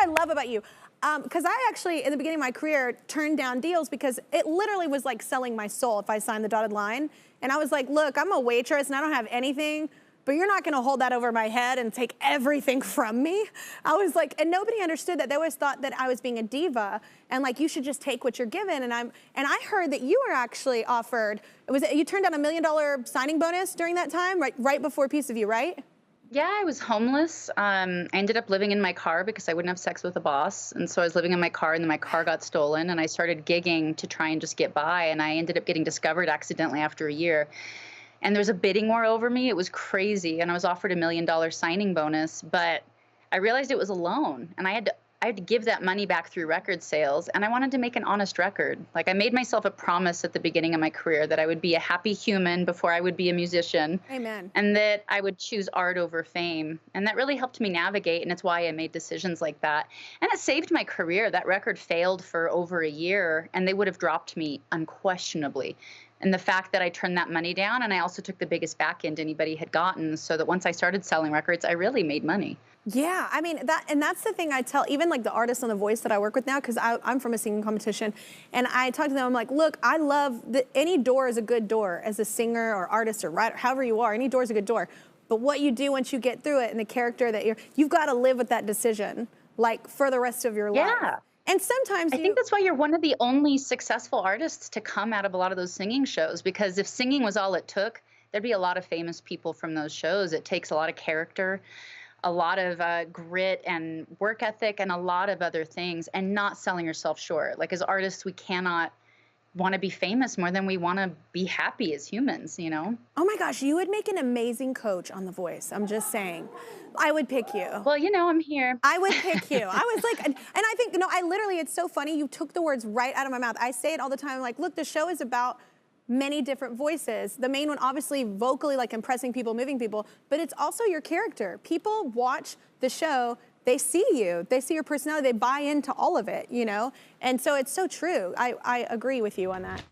love about you. Because I actually, in the beginning of my career, turned down deals because it literally was like selling my soul if I signed the dotted line. And I was like, look, I'm a waitress and I don't have anything, but you're not gonna hold that over my head and take everything from me. I was like, and nobody understood that. They always thought that I was being a diva and like, you should just take what you're given. And I heard that you were actually offered, you turned down $1 million signing bonus during that time, right before Piece of You, right? Yeah, I was homeless. I ended up living in my car because I wouldn't have sex with a boss. And so I was living in my car and then my car got stolen and I started gigging to try and just get by. And I ended up getting discovered accidentally after a year. And there was a bidding war over me. It was crazy. And I was offered $1 million signing bonus, but I realized it was a loan and I had to give that money back through record sales, and I wanted to make an honest record. Like I made myself a promise at the beginning of my career that I would be a happy human before I would be a musician, Amen. and that I would choose art over fame. And that really helped me navigate, and it's why I made decisions like that. And it saved my career. That record failed for over a year, and they would have dropped me unquestionably. And the fact that I turned that money down, and I also took the biggest back end anybody had gotten, so that once I started selling records, I really made money. Yeah, I mean, that's the thing I tell even like the artists on The Voice that I work with now, because I'm from a singing competition, and I talk to them, I'm like, look, I love that any door is a good door as a singer or artist or writer, however you are, any door is a good door. But what you do once you get through it and the character that you've got to live with that decision, like for the rest of your life. Yeah. And sometimes I think that's why you're one of the only successful artists to come out of a lot of those singing shows, because if singing was all it took, there'd be a lot of famous people from those shows. It takes a lot of character, a lot of grit and work ethic, and a lot of other things, and not selling yourself short. Like as artists, we cannot want to be famous more than we want to be happy as humans, you know? Oh my gosh, you would make an amazing coach on The Voice. I'm just saying. I would pick you. Well, you know, I'm here. I would pick you. I was like, and I think, I literally, it's so funny. You took the words right out of my mouth. I say it all the time. Like, look, the show is about many different voices. The main one, obviously, vocally, like impressing people, moving people, but it's also your character. People watch the show, they see you, they see your personality, they buy into all of it, you know? And so it's so true. I agree with you on that.